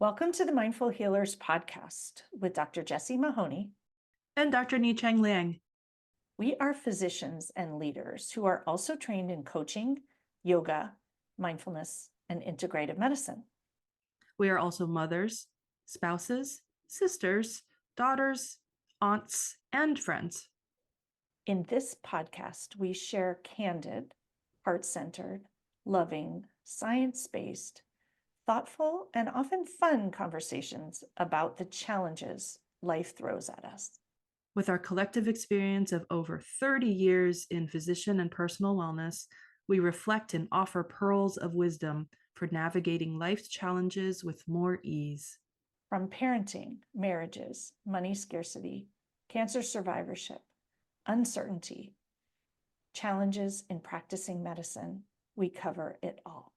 Welcome to the Mindful Healers podcast with Dr. Jessie Mahoney. And Dr. Ni-Cheng Liang. We are physicians and leaders who are also trained in coaching, yoga, mindfulness, and integrative medicine. We are also mothers, spouses, sisters, daughters, aunts, and friends. In this podcast, we share candid, heart-centered, loving, science-based, thoughtful, and often fun conversations about the challenges life throws at us. With our collective experience of over 30 years in physician and personal wellness, we reflect and offer pearls of wisdom for navigating life's challenges with more ease. From parenting, marriages, money scarcity, cancer survivorship, uncertainty, challenges in practicing medicine, we cover it all.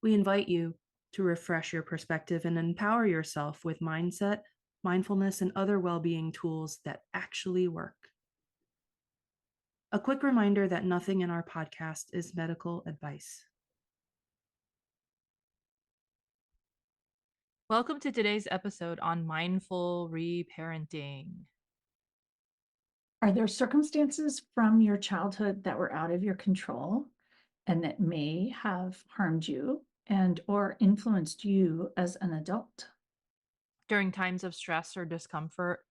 We invite you to refresh your perspective and empower yourself with mindset, mindfulness, and other well-being tools that actually work. A quick reminder that nothing in our podcast is medical advice. Welcome to today's episode on mindful reparenting. Are there circumstances from your childhood that were out of your control and that may have harmed you and or influenced you as an adult? During times of stress or discomfort,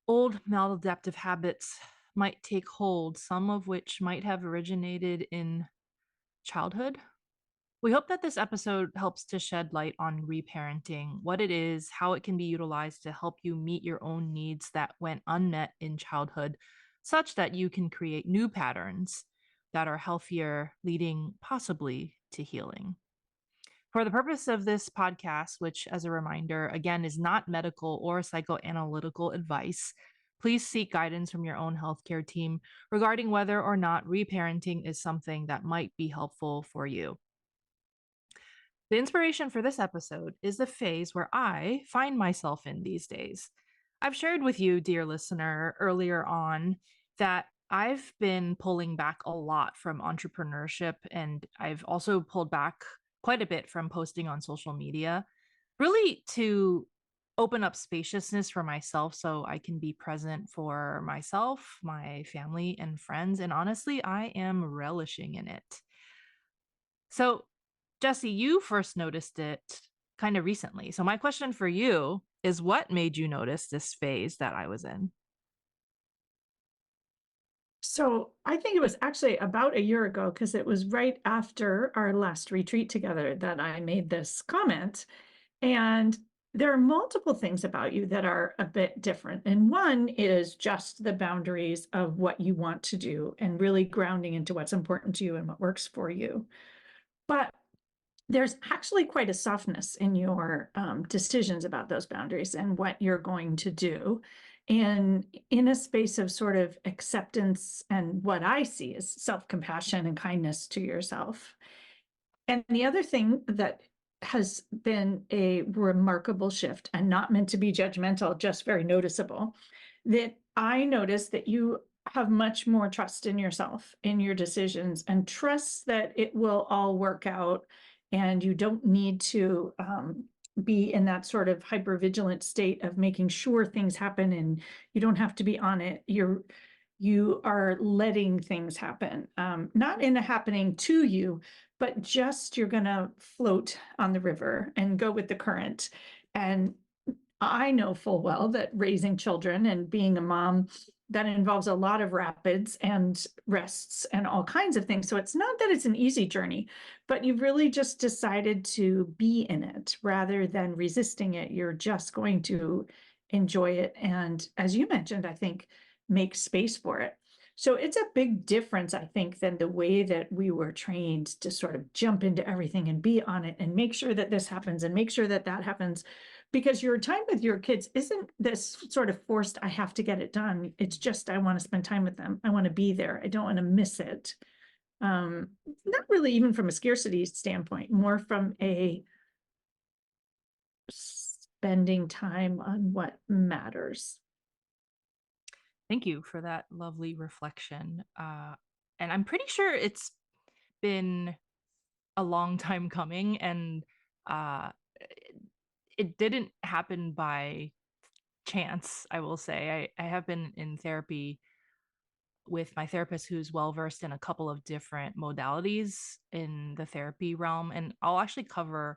old maladaptive habits might take hold, some of which might have originated in childhood. We hope that this episode helps to shed light on reparenting, what it is, how it can be utilized to help you meet your own needs that went unmet in childhood, such that you can create new patterns that are healthier, leading possibly to healing. For the purpose of this podcast, which, as a reminder, again, is not medical or psychoanalytical advice, please seek guidance from your own healthcare team regarding whether or not reparenting is something that might be helpful for you. The inspiration for this episode is the phase where I find myself in these days. I've shared with you, dear listener, earlier on that I've been pulling back a lot from entrepreneurship, and I've also pulled back quite a bit from posting on social media, really to open up spaciousness for myself so I can be present for myself, my family, and friends. And honestly, I am relishing in it. So, Jessie, you first noticed it kind of recently. So my question for you is, what made you notice this phase that I was in? So I think it was actually about a year ago, because it was right after our last retreat together that I made this comment. And there are multiple things about you that are a bit different. And one is just the boundaries of what you want to do and really grounding into what's important to you and what works for you. But there's actually quite a softness in your decisions about those boundaries and what you're going to do. And in a space of sort of acceptance, and what I see is self-compassion and kindness to yourself. And the other thing that has been a remarkable shift, and not meant to be judgmental, just very noticeable, that I notice that you have much more trust in yourself, in your decisions, and trust that it will all work out. And you don't need to be in that sort of hypervigilant state of making sure things happen, and you don't have to be on it. You are letting things happen, not in a happening to you, but just you're going to float on the river and go with the current. And I know full well that raising children and being a mom, that involves a lot of rapids and rests and all kinds of things. So it's not that it's an easy journey, but you've really just decided to be in it rather than resisting it. You're just going to enjoy it. And as you mentioned, I think, make space for it. So it's a big difference, I think, than the way that we were trained to sort of jump into everything and be on it and make sure that this happens and make sure that that happens. Because your time with your kids isn't this sort of forced, I have to get it done. It's just, I want to spend time with them. I want to be there. I don't want to miss it. Not really even from a scarcity standpoint, more from a spending time on what matters. Thank you for that lovely reflection. And I'm pretty sure it's been a long time coming. And it didn't happen by chance, I will say. I have been in therapy with my therapist who's well versed in a couple of different modalities in the therapy realm. And I'll actually cover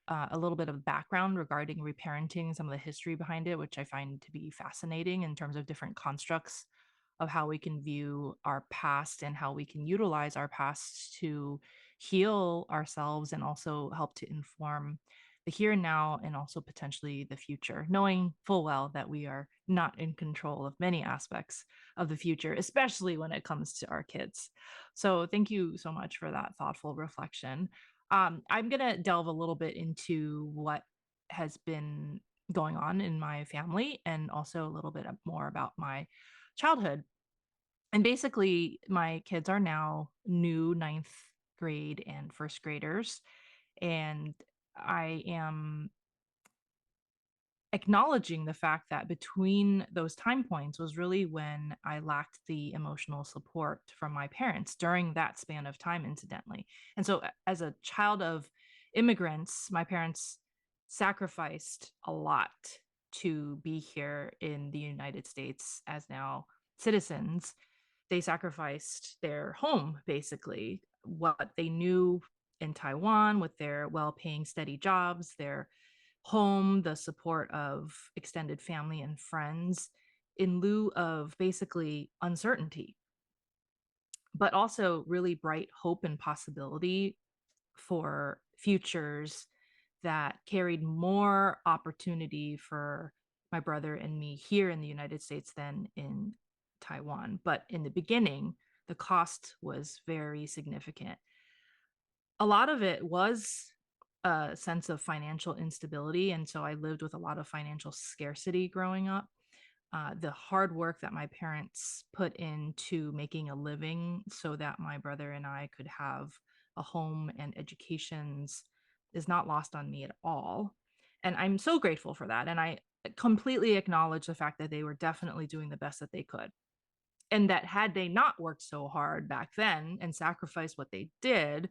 a little bit of background regarding reparenting, some of the history behind it, which I find to be fascinating in terms of different constructs of how we can view our past and how we can utilize our past to heal ourselves and also help to inform the here and now and also potentially the future, knowing full well that we are not in control of many aspects of the future, especially when it comes to our kids. So, thank you so much for that thoughtful reflection. I'm going to delve a little bit into what has been going on in my family and also a little bit more about my childhood. And basically, my kids are now new ninth grade and first graders. And I am acknowledging the fact that between those time points was really when I lacked the emotional support from my parents during that span of time, incidentally. And so, as a child of immigrants, my parents sacrificed a lot to be here in the United States as now citizens. They sacrificed their home, basically, what they knew in Taiwan with their well paying, steady jobs, their home, the support of extended family and friends, in lieu of basically uncertainty, but also really bright hope and possibility for futures that carried more opportunity for my brother and me here in the United States than in Taiwan. But in the beginning, the cost was very significant. A lot of it was a sense of financial instability. And so I lived with a lot of financial scarcity growing up. The hard work that my parents put into making a living so that my brother and I could have a home and educations is not lost on me at all. And I'm so grateful for that. And I completely acknowledge the fact that they were definitely doing the best that they could. And that had they not worked so hard back then and sacrificed what they did,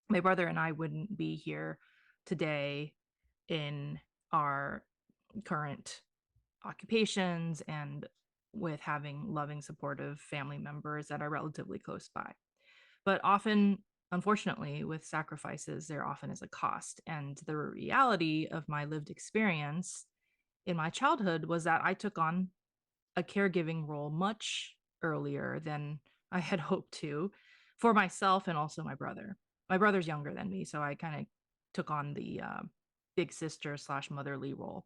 my brother and I wouldn't be here today in our current occupations and with having loving, supportive family members that are relatively close by. But often, unfortunately, with sacrifices, there often is a cost. And the reality of my lived experience in my childhood was that I took on a caregiving role much earlier than I had hoped to for myself and also my brother. My brother's younger than me, so I kind of took on the big sister / motherly role.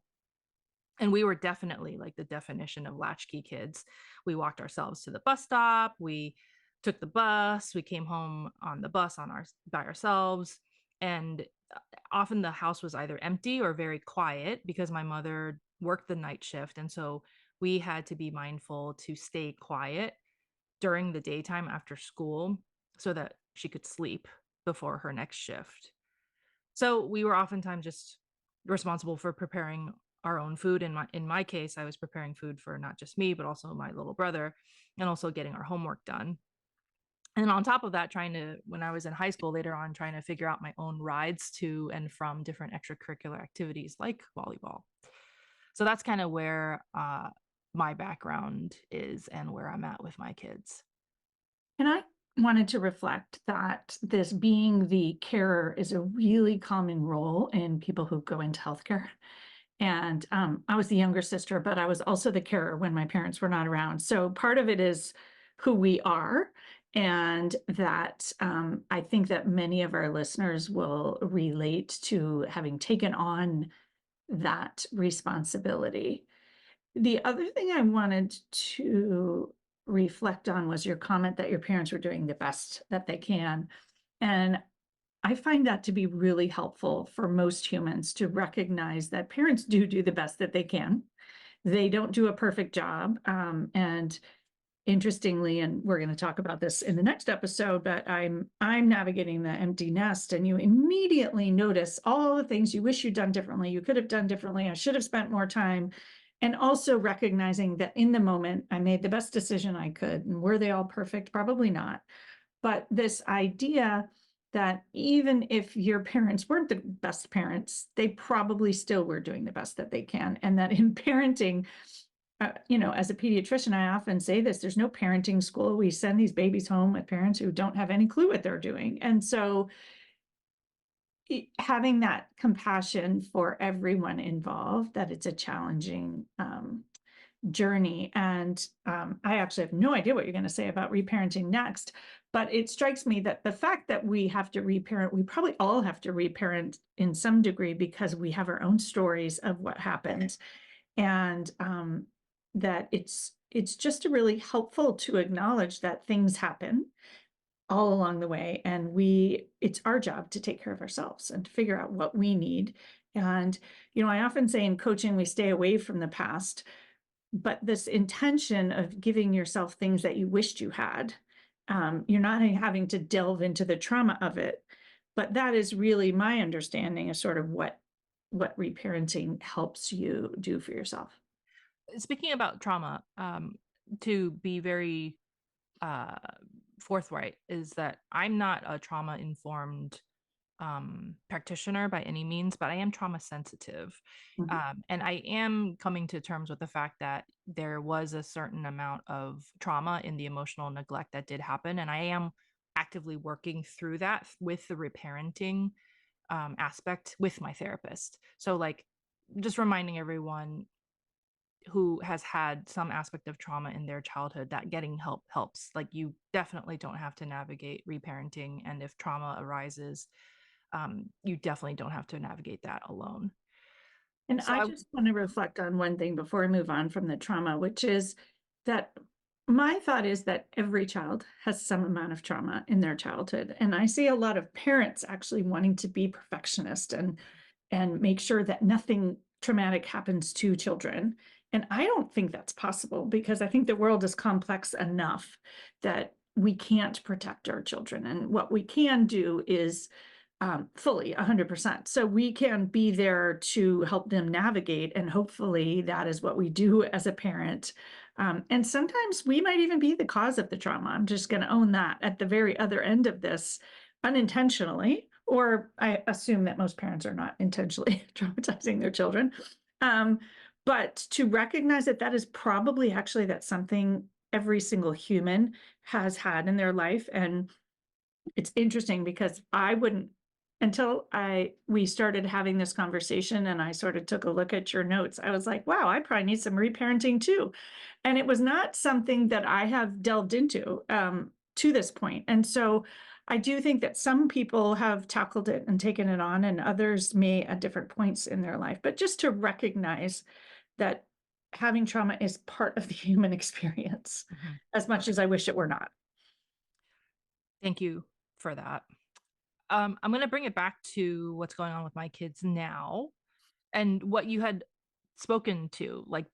And we were definitely like the definition of latchkey kids. We walked ourselves to the bus stop. We took the bus. We came home on the bus by ourselves. And often the house was either empty or very quiet because my mother worked the night shift. And so we had to be mindful to stay quiet during the daytime after school so that she could sleep before her next shift. So we were oftentimes just responsible for preparing our own food. In my case, I was preparing food for not just me, but also my little brother, and also getting our homework done. And on top of that, when I was in high school later on, trying to figure out my own rides to and from different extracurricular activities like volleyball. So that's kind of where my background is and where I'm at with my kids. And I wanted to reflect that this being the carer is a really common role in people who go into healthcare. And I was the younger sister, but I was also the carer when my parents were not around. So part of it is who we are. And that I think that many of our listeners will relate to having taken on that responsibility. The other thing I wanted to reflect on was your comment that your parents were doing the best that they can. And I find that to be really helpful for most humans to recognize that parents do the best that they can. They don't do a perfect job. And interestingly, and we're going to talk about this in the next episode, but I'm navigating the empty nest, and you immediately notice all the things you wish you'd done differently. You could have done differently. I should have spent more time. And also recognizing that in the moment, I made the best decision I could. And were they all perfect? Probably not. But this idea that even if your parents weren't the best parents, they probably still were doing the best that they can. And that in parenting, as a pediatrician, I often say this, there's no parenting school. We send these babies home with parents who don't have any clue what they're doing. And so having that compassion for everyone involved, that it's a challenging journey. And I actually have no idea what you're going to say about reparenting next, but it strikes me that the fact that we have to reparent, we probably all have to reparent in some degree because we have our own stories of what happened. And that it's just really helpful to acknowledge that things happen all along the way, and it's our job to take care of ourselves and to figure out what we need. And I often say in coaching, we stay away from the past, but this intention of giving yourself things that you wished you had, you're not having to delve into the trauma of it, but that is really my understanding of sort of what reparenting helps you do for yourself. Speaking about trauma, to be very forthright, is that I'm not a trauma informed practitioner by any means, but I am trauma sensitive. And I am coming to terms with the fact that there was a certain amount of trauma in the emotional neglect that did happen. And I am actively working through that with the reparenting aspect with my therapist. So, like, just reminding everyone who has had some aspect of trauma in their childhood that getting help helps. Like, you definitely don't have to navigate reparenting. And if trauma arises, you definitely don't have to navigate that alone. And So I just want to reflect on one thing before I move on from the trauma, which is that my thought is that every child has some amount of trauma in their childhood. And I see a lot of parents actually wanting to be perfectionist and make sure that nothing traumatic happens to children. And I don't think that's possible, because I think the world is complex enough that we can't protect our children. And what we can do is fully 100%. So we can be there to help them navigate. And hopefully that is what we do as a parent. And sometimes we might even be the cause of the trauma. I'm just going to own that at the very other end of this, unintentionally, or I assume that most parents are not intentionally traumatizing their children. But to recognize that that is probably actually that's something every single human has had in their life. And it's interesting because I wouldn't, until we started having this conversation and I sort of took a look at your notes, I was like, wow, I probably need some reparenting too. And it was not something that I have delved into to this point. And so I do think that some people have tackled it and taken it on, and others may at different points in their life. But just to recognize that having trauma is part of the human experience, as much as I wish it were not. thank you for that. I'm going to bring it back to what's going on with my kids now and what you had spoken to. Like,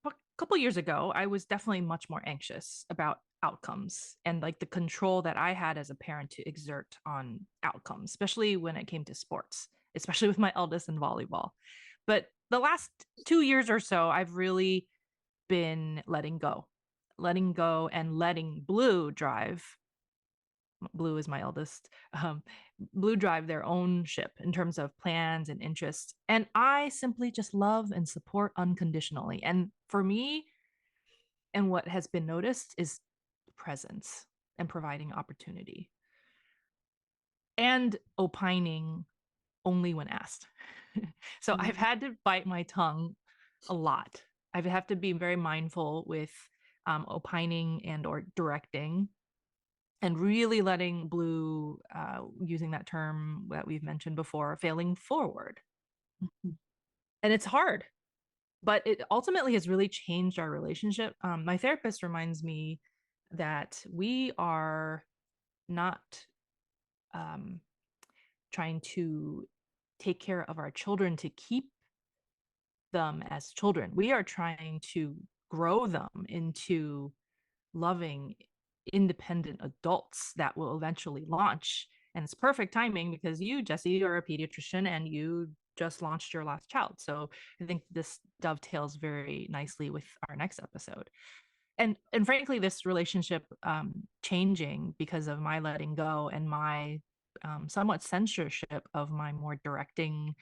a couple years ago, I was definitely much more anxious about outcomes and like the control that I had as a parent to exert on outcomes, especially when it came to sports, especially with my eldest in volleyball. But the last 2 years or so, I've really been letting go and letting Blue drive. Blue is my eldest. Blue drive their own ship in terms of plans and interests. And I simply just love and support unconditionally. And for me, and what has been noticed is presence and providing opportunity and opining only when asked. So I've had to bite my tongue a lot. I've had to be very mindful with opining and or directing, and really letting Blue, using that term that we've mentioned before, failing forward. And it's hard, but it ultimately has really changed our relationship. My therapist reminds me that we are not trying to take care of our children to keep them as children. We are trying to grow them into loving, independent adults that will eventually launch. And it's perfect timing because you, Jessie, are a pediatrician and you just launched your last child. So I think this dovetails very nicely with our next episode. And frankly, this relationship changing because of my letting go and my somewhat censorship of my more directing,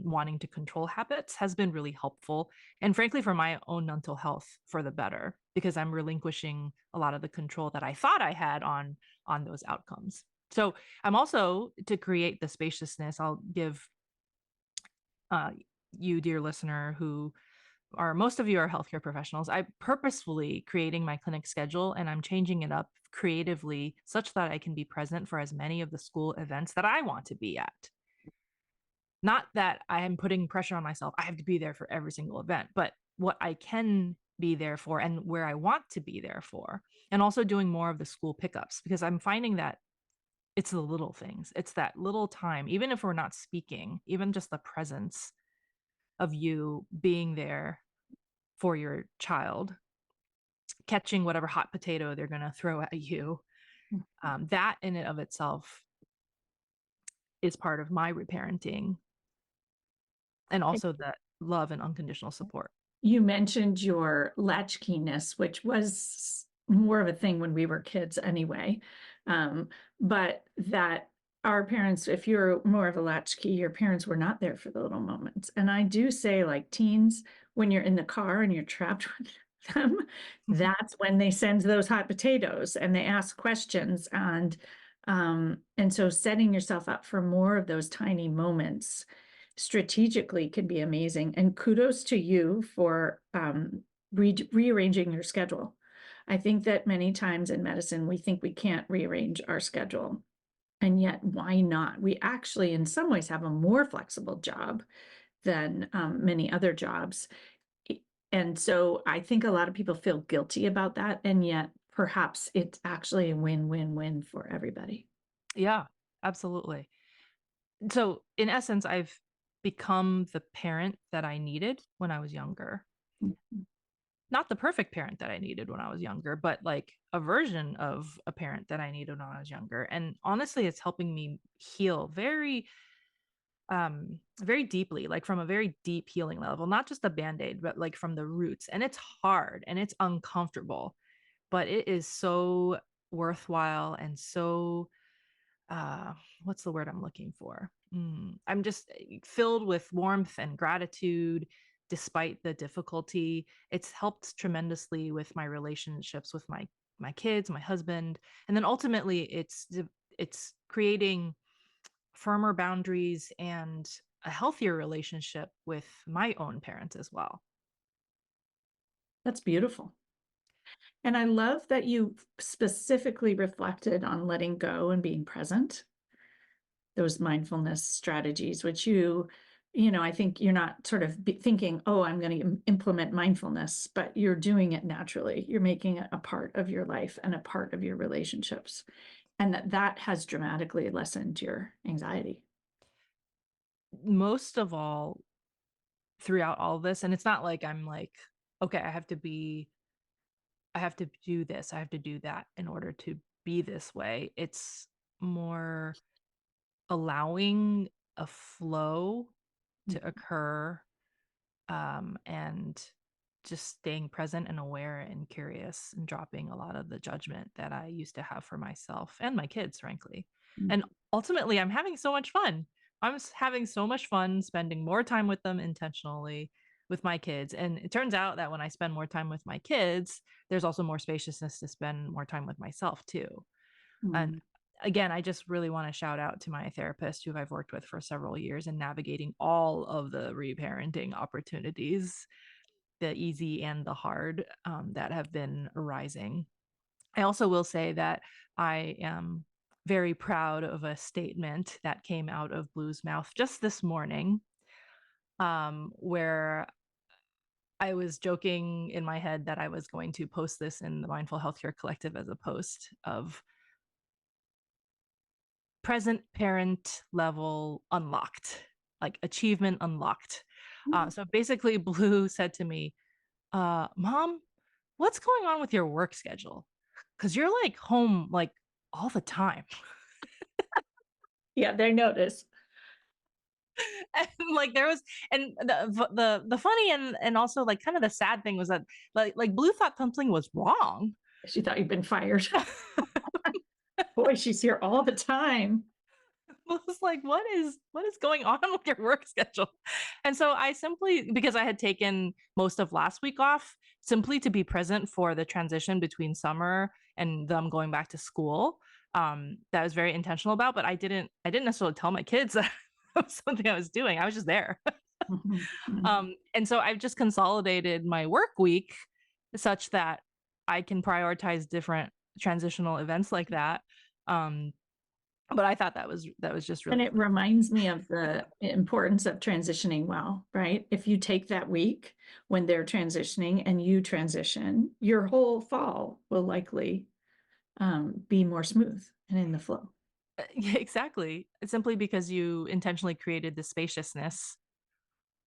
wanting to control habits has been really helpful. And frankly, for my own mental health, for the better, because I'm relinquishing a lot of the control that I thought I had on those outcomes. So I'm also, to create the spaciousness, I'll give you, dear listener, who are, most of you are healthcare professionals, I purposefully creating my clinic schedule, and I'm changing it up creatively such that I can be present for as many of the school events that I want to be at. Not that I am putting pressure on myself, I have to be there for every single event, but what I can be there for and where I want to be there for. And also doing more of the school pickups, because I'm finding that it's the little things. It's that little time, even if we're not speaking, even just the presence of you being there for your child, catching whatever hot potato they're going to throw at you. That in and of itself is part of my reparenting, and also that love and unconditional support. You mentioned your latchkeyness, which was more of a thing when we were kids anyway. But that our parents, if you're more of a latchkey, your parents were not there for the little moments. And I do say, like teens, when you're in the car and you're trapped with them, that's when they send those hot potatoes and they ask questions. And so setting yourself up for more of those tiny moments strategically can be amazing. And kudos to you for rearranging your schedule. I think that many times in medicine, we think we can't rearrange our schedule. And yet, why not? We actually, in some ways, have a more flexible job than many other jobs. And so I think a lot of people feel guilty about that. And yet, perhaps it's actually a win-win-win for everybody. Yeah, absolutely. So in essence, I've become the parent that I needed when I was younger. Not the perfect parent that I needed when I was younger, but like a version of a parent that I needed when I was younger. And honestly, it's helping me heal very, very deeply, like from a very deep healing level, not just a band-aid, but like from the roots. And it's hard and it's uncomfortable, but it is so worthwhile and so, what's the word I'm looking for? I'm just filled with warmth and gratitude despite the difficulty. It's helped tremendously with my relationships with my kids, my husband, and then ultimately it's creating firmer boundaries and a healthier relationship with my own parents as well. That's beautiful. And I love that you specifically reflected on letting go and being present. Those mindfulness strategies, which I think you're not sort of thinking, oh, I'm going to implement mindfulness, but you're doing it naturally. You're making it a part of your life and a part of your relationships. And that has dramatically lessened your anxiety. Most of all, throughout all of this, and it's not like I'm like, okay, I have to do this, I have to do that in order to be this way. It's more allowing a flow to occur, and just staying present and aware and curious and dropping a lot of the judgment that I used to have for myself and my kids, frankly. And ultimately, I'm having so much fun. I'm having so much fun spending more time with them intentionally with my kids. And it turns out that when I spend more time with my kids, there's also more spaciousness to spend more time with myself too. And again, I just really want to shout out to my therapist who I've worked with for several years in navigating all of the reparenting opportunities, the easy and the hard, that have been arising. I also will say that I am very proud of a statement that came out of Blue's mouth just this morning, where I was joking in my head that I was going to post this in the Mindful Healthcare Collective as a post of present parent level unlocked, like achievement unlocked. So basically, Blue said to me, Mom, what's going on with your work schedule? Because you're like home like all the time. Yeah, they notice. And like there was, and the funny and also like kind of the sad thing was that like Blue thought something was wrong. She thought you'd been fired. Boy, she's here all the time. was like, what is going on with your work schedule? And so I simply, because I had taken most of last week off, simply to be present for the transition between summer and them going back to school. That was very intentional about, but I didn't necessarily tell my kids that was something I was doing. I was just there. Mhm, mhm. And so I've just consolidated my work week such that I can prioritize different transitional events like that. Um, but I thought that was just And really it reminds me of the importance of transitioning well, right? If you take that week when they're transitioning and you transition, your whole fall will likely be more smooth and in the flow. yeah, exactly. It's simply because you intentionally created the spaciousness.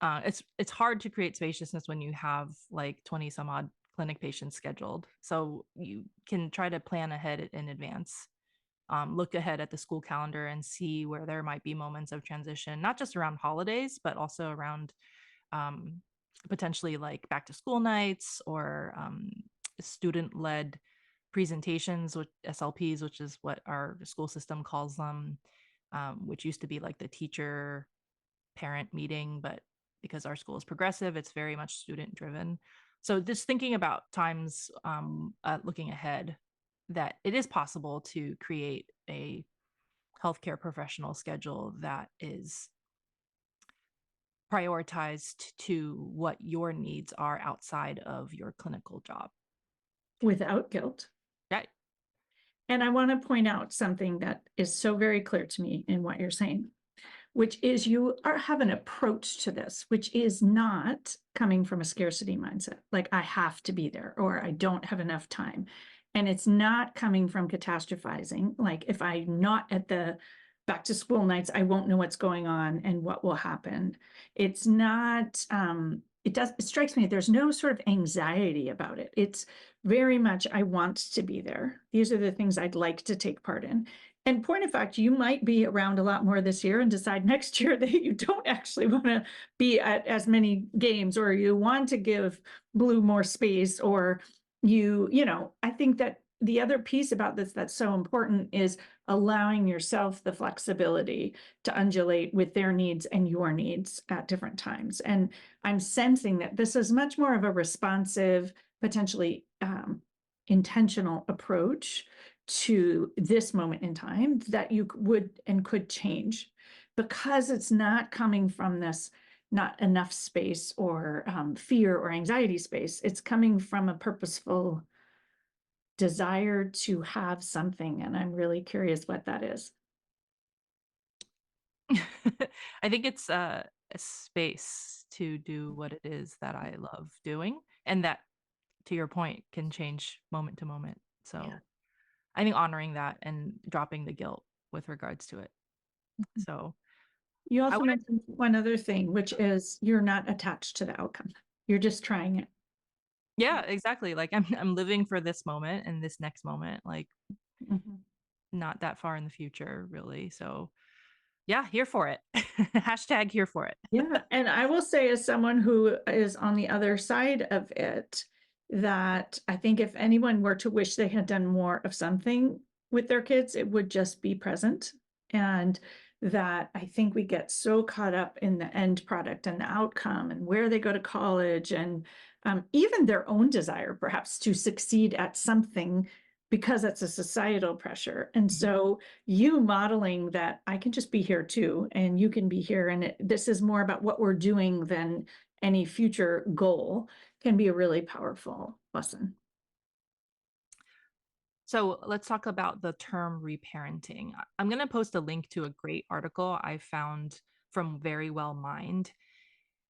It's hard to create spaciousness when you have like 20 some odd clinic patients scheduled. So you can try to plan ahead in advance. Look ahead at the school calendar and see where there might be moments of transition, not just around holidays, but also around um, potentially like back to school nights or student led presentations, with SLPs, which is what our school system calls them, which used to be like the teacher parent meeting, but because our school is progressive, it's very much student driven. So just thinking about times, looking ahead, that it is possible to create a healthcare professional schedule that is prioritized to what your needs are outside of your clinical job. Without guilt. Right. And I want to point out something that is so very clear to me in what you're saying, which is you have an approach to this, which is not coming from a scarcity mindset, like I have to be there or I don't have enough time. And it's not coming from catastrophizing, like if I'm not at the back to school nights, I won't know what's going on and what will happen. It's not, it strikes me, there's no sort of anxiety about it. It's very much, I want to be there. These are the things I'd like to take part in. And point of fact, you might be around a lot more this year and decide next year that you don't actually want to be at as many games, or you want to give Blue more space, or I think that the other piece about this that's so important is allowing yourself the flexibility to undulate with their needs and your needs at different times. And I'm sensing that this is much more of a responsive, potentially intentional approach to this moment in time that you would and could change, because it's not coming from this not enough space or fear or anxiety space. It's coming from a purposeful desire to have something. And I'm really curious what that is. I think it's a space to do what it is that I love doing, and that, to your point, can change moment to moment. So Yeah. I think honoring that and dropping the guilt with regards to it. So You I also want mentioned one other thing, which is you're not attached to the outcome. You're just trying it. yeah, exactly. Like I'm living for this moment and this next moment, like Mhm. not that far in the future, really. So yeah, here for it. Hashtag here for it. Yeah. And I will say, as someone who is on the other side of it, that I think if anyone were to wish they had done more of something with their kids, it would just be present. And that I think we get so caught up in the end product and the outcome and where they go to college, and even their own desire, perhaps, to succeed at something, because it's a societal pressure. And so you modeling that I can just be here too, and you can be here, and this is more about what we're doing than any future goal, can be a really powerful lesson. So let's talk about the term reparenting. I'm going to post a link to a great article I found from Very Well Mind.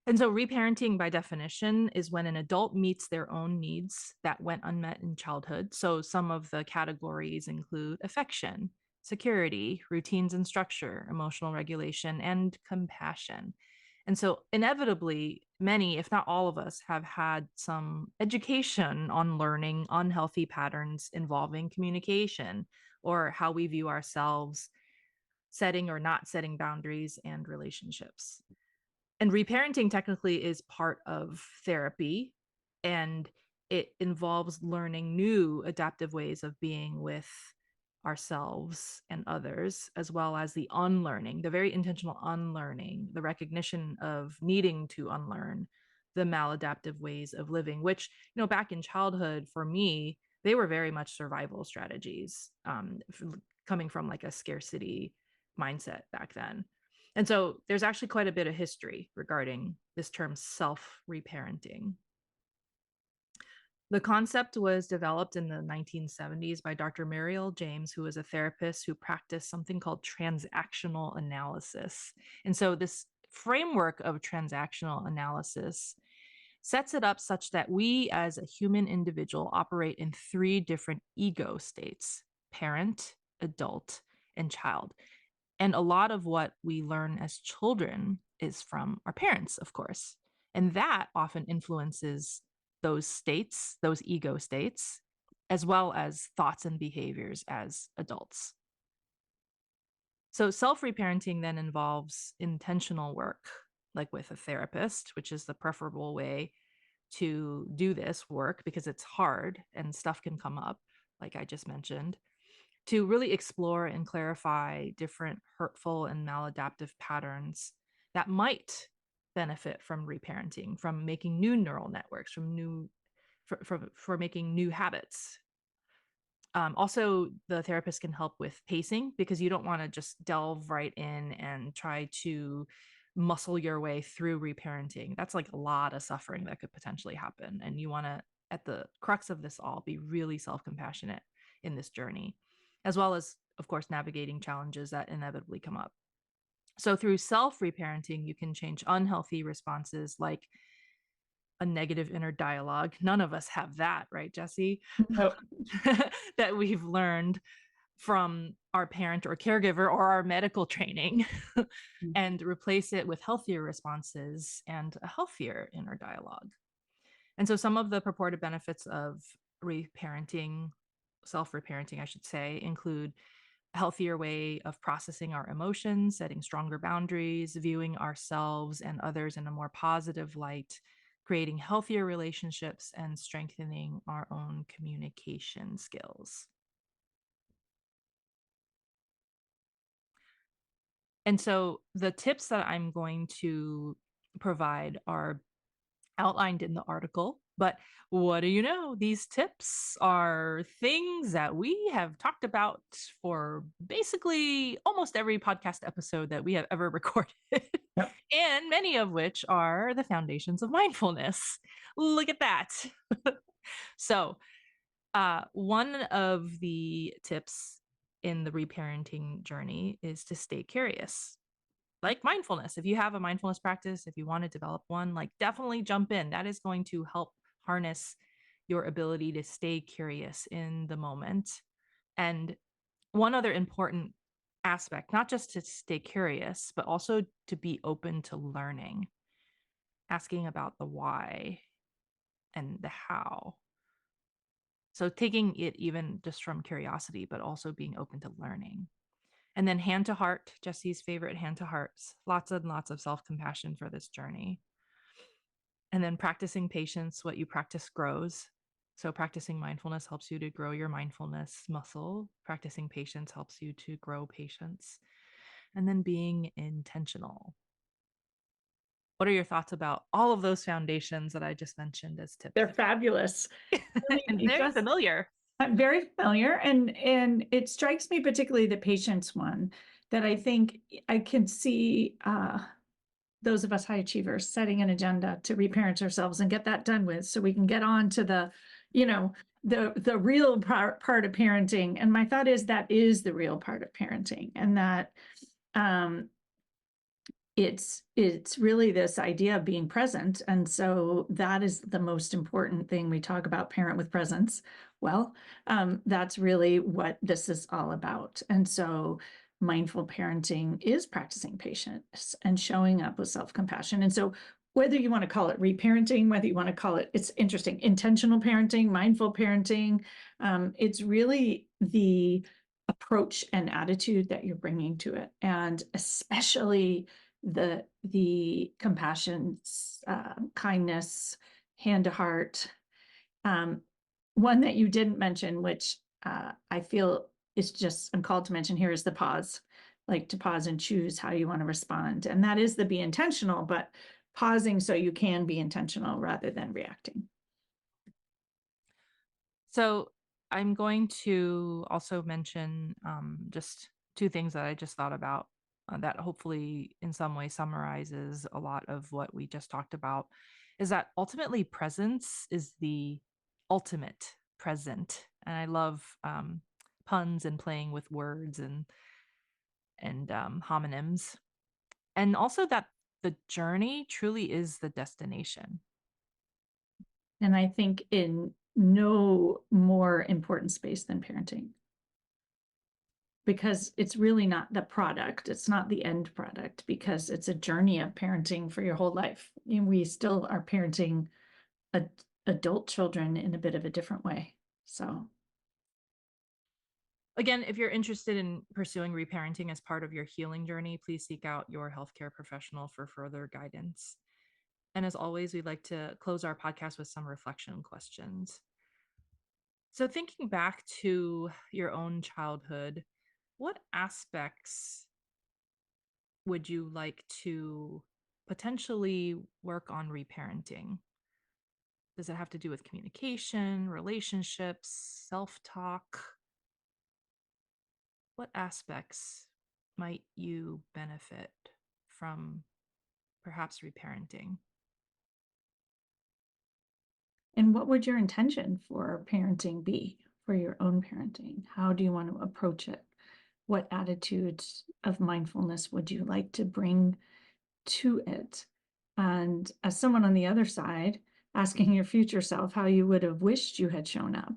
And so, reparenting, by definition, is when an adult meets their own needs that went unmet in childhood. So, some of the categories include affection, security, routines and structure, emotional regulation, and compassion. And so, inevitably, many, if not all of us, have had some education on learning unhealthy patterns involving communication or how we view ourselves, setting or not setting boundaries, and relationships. And reparenting technically is part of therapy, and it involves learning new adaptive ways of being with ourselves and others, as well as the unlearning, the very intentional unlearning, the recognition of needing to unlearn the maladaptive ways of living, which, back in childhood for me, they were very much survival strategies, coming from like a scarcity mindset back then. And so there's actually quite a bit of history regarding this term self-reparenting. The concept was developed in the 1970s by Dr. Muriel James, who was a therapist who practiced something called transactional analysis. And so this framework of transactional analysis sets it up such that we as a human individual operate in 3 different ego states: parent, adult, and child. And a lot of what we learn as children is from our parents, of course. And that often influences those states, those ego states, as well as thoughts and behaviors as adults. So self-reparenting then involves intentional work, like with a therapist, which is the preferable way to do this work because it's hard and stuff can come up, like I just mentioned, to really explore and clarify different hurtful and maladaptive patterns that might benefit from reparenting, from making new neural networks, for making new habits. Also, the therapist can help with pacing, because you don't want to just delve right in and try to muscle your way through reparenting. That's like a lot of suffering that could potentially happen. And you want to, at the crux of this all, be really self-compassionate in this journey, as well as, of course, navigating challenges that inevitably come up. So through self-reparenting, you can change unhealthy responses like a negative inner dialogue. None of us have that, right, Jessie? Nope. That we've learned from our parent or caregiver or our medical training, and replace it with healthier responses and a healthier inner dialogue. And so some of the purported benefits of reparenting, self-reparenting, I should say, include a healthier way of processing our emotions, setting stronger boundaries, viewing ourselves and others in a more positive light, creating healthier relationships, and strengthening our own communication skills. And so the tips that I'm going to provide are outlined in the article, but what do you know? These tips are things that we have talked about for basically almost every podcast episode that we have ever recorded, Yep. and many of which are the foundations of mindfulness. Look at that. So, one of the tips in the reparenting journey is to stay curious. Like mindfulness. If you have a mindfulness practice, if you want to develop one, like definitely jump in. That is going to help harness your ability to stay curious in the moment. And one other important aspect, not just to stay curious, but also to be open to learning, asking about the why and the how. So taking it even just from curiosity, but also being open to learning. And then hand to heart, Jessie's favorite, hand to hearts, lots and lots of self-compassion for this journey. And then practicing patience, what you practice grows. So practicing mindfulness helps you to grow your mindfulness muscle. Practicing patience helps you to grow patience. And then being intentional. What are your thoughts about all of those foundations that I just mentioned as tips? They're fabulous. And very familiar. I'm very familiar, and it strikes me particularly the patience one, that I think I can see those of us high achievers setting an agenda to reparent ourselves and get that done with, so we can get on to the, the real part of parenting. And my thought is that is the real part of parenting, and that it's really this idea of being present. And so that is the most important thing. We talk about parent with presence. Well, that's really what this is all about. And so mindful parenting is practicing patience and showing up with self-compassion. And so whether you want to call it reparenting, whether you want to call it, it's interesting, intentional parenting, mindful parenting, it's really the approach and attitude that you're bringing to it. And especially the compassion, kindness, hand to heart. One that you didn't mention, which I feel is just, I'm called to mention here is the pause, like to pause and choose how you want to respond. And that is the be intentional, but pausing so you can be intentional rather than reacting. So I'm going to also mention just two things that I just thought about that hopefully in some way summarizes a lot of what we just talked about, is that ultimately presence is the ultimate present. And I love puns and playing with words and homonyms. And also that the journey truly is the destination. And I think in no more important space than parenting, because it's really not the product. It's not the end product, because it's a journey of parenting for your whole life. And we still are parenting adult children in a bit of a different way. So again, if you're interested in pursuing reparenting as part of your healing journey, please seek out your healthcare professional for further guidance. And as always, we'd like to close our podcast with some reflection questions. So thinking back to your own childhood, what aspects would you like to potentially work on reparenting? Does it have to do with communication, relationships, self-talk? What aspects might you benefit from perhaps reparenting? and what would your intention for parenting be, for your own parenting? How do you want to approach it? What attitudes of mindfulness would you like to bring to it? And as someone on the other side, asking your future self how you would have wished you had shown up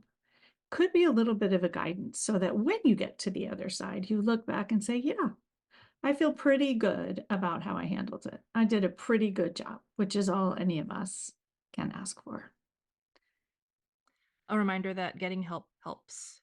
could be a little bit of a guidance, so that when you get to the other side, you look back and say, yeah, I feel pretty good about how I handled it. I did a pretty good job, which is all any of us can ask for. A reminder that getting help helps.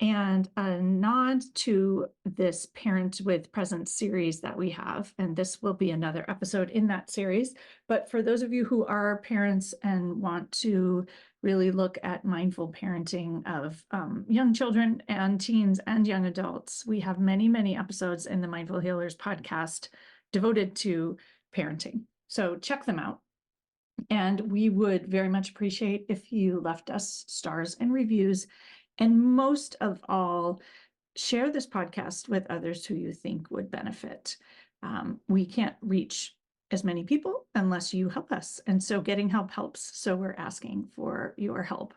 And a nod to this Parent with Presence series that we have, and this will be another episode in that series. But for those of you who are parents and want to really look at mindful parenting of young children and teens and young adults, we have many, many episodes in the Mindful Healers podcast devoted to parenting. So check them out. And we would very much appreciate if you left us stars and reviews. And most of all, share this podcast with others who you think would benefit. We can't reach as many people unless you help us. And so getting help helps. So we're asking for your help.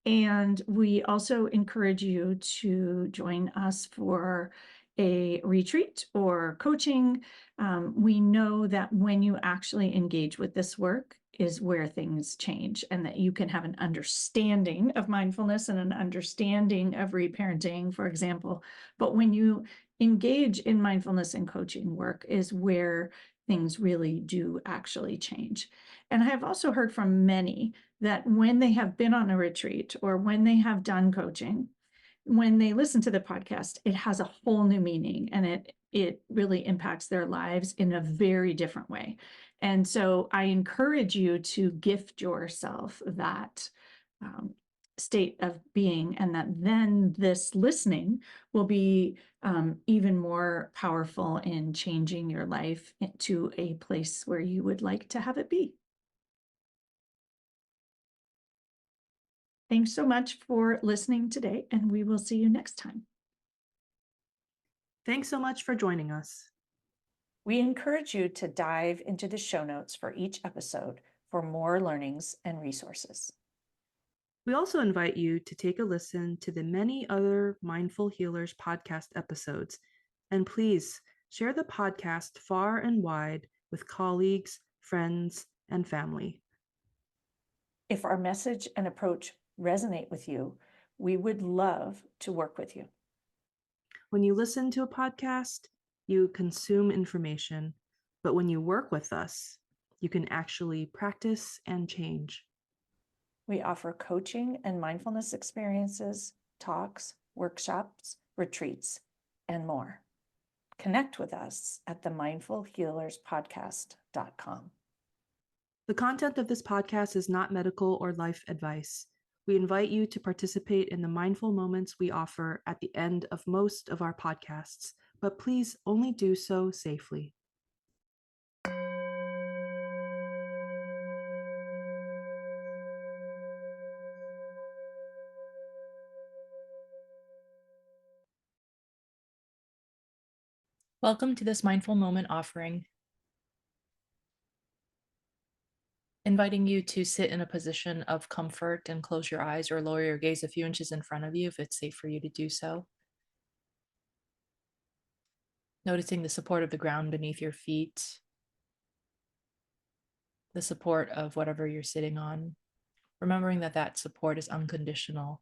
And we also encourage you to join us for a retreat or coaching. We know that when you actually engage with this work is where things change, and that you can have an understanding of mindfulness and an understanding of reparenting, for example. But when you engage in mindfulness and coaching work is where things really do actually change. And I have also heard from many that when they have been on a retreat or when they have done coaching, when they listen to the podcast, it has a whole new meaning, and it really impacts their lives in a very different way. And so I encourage you to gift yourself that state of being, and that then this listening will be even more powerful in changing your life to a place where you would like to have it be. Thanks so much for listening today, and we will see you next time. Thanks so much for joining us. We encourage you to dive into the show notes for each episode for more learnings and resources. We also invite you to take a listen to the many other Mindful Healers podcast episodes, and please share the podcast far and wide with colleagues, friends, and family. If our message and approach resonate with you, we would love to work with you. When you listen to a podcast, you consume information, but when you work with us, you can actually practice and change. We offer coaching and mindfulness experiences, talks, workshops, retreats, and more. Connect with us at themindfulhealerspodcast.com. The content of this podcast is not medical or life advice. we invite you to participate in the mindful moments we offer at the end of most of our podcasts, but please only do so safely. Welcome to this mindful moment offering, inviting you to sit in a position of comfort and close your eyes or lower your gaze a few inches in front of you if it's safe for you to do so. Noticing the support of the ground beneath your feet, the support of whatever you're sitting on, remembering that that support is unconditional.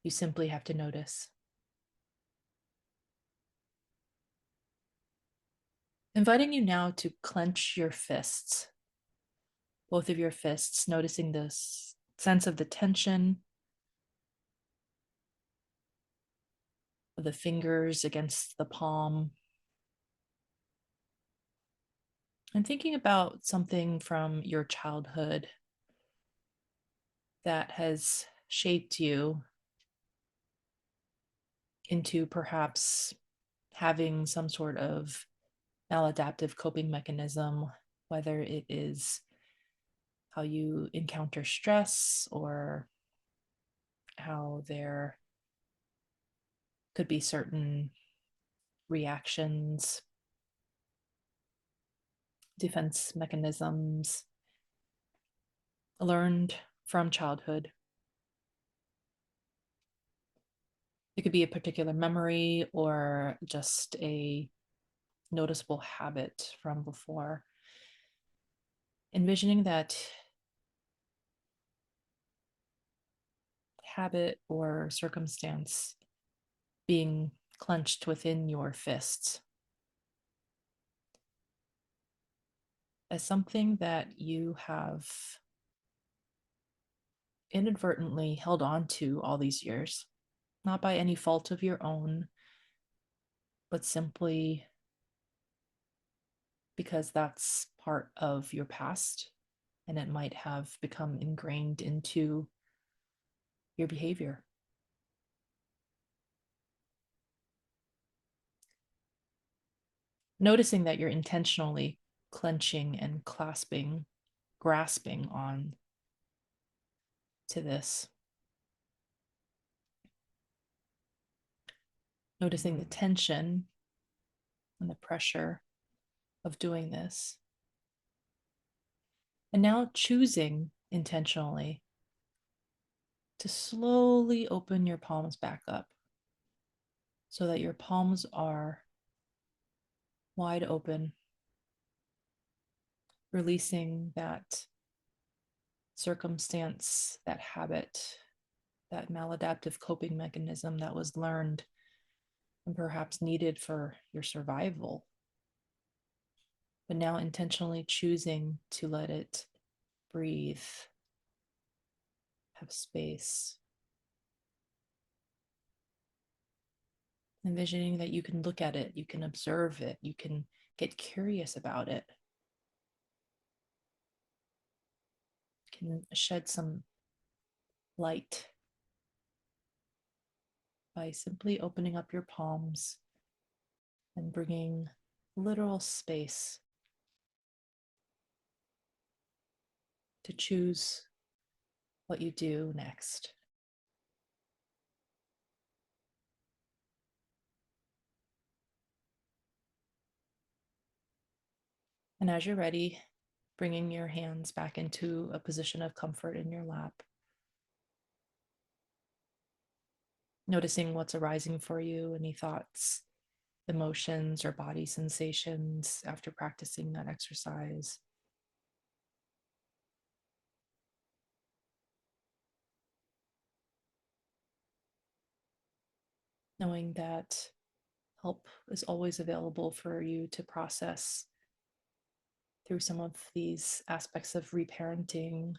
You simply have to notice. Inviting you now to clench your fists, both of your fists, noticing this sense of the tension of the fingers against the palm. And thinking about something from your childhood that has shaped you into perhaps having some sort of maladaptive coping mechanism, whether it is how you encounter stress or how there could be certain reactions, defense mechanisms learned from childhood. It could be a particular memory or just a noticeable habit from before. Envisioning that habit or circumstance being clenched within your fists as something that you have inadvertently held on to all these years, not by any fault of your own, but simply because that's part of your past and it might have become ingrained into your behavior. Noticing that you're intentionally clenching and clasping, grasping on to this. Noticing the tension and the pressure of doing this. And now choosing intentionally to slowly open your palms back up so that your palms are wide open, releasing that circumstance, that habit, that maladaptive coping mechanism that was learned and perhaps needed for your survival. But now intentionally choosing to let it breathe, have space. Envisioning that you can look at it, you can observe it, you can get curious about it. Can shed some light by simply opening up your palms and bringing literal space to choose what you do next. And as you're ready, bringing your hands back into a position of comfort in your lap. Noticing what's arising for you, any thoughts, emotions, or body sensations after practicing that exercise. Knowing that help is always available for you to process through some of these aspects of reparenting,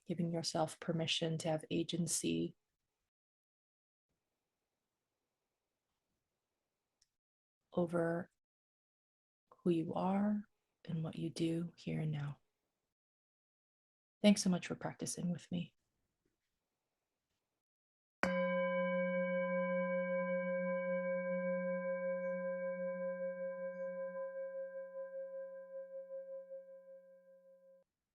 giving yourself permission to have agency over who you are and what you do here and now. Thanks so much for practicing with me.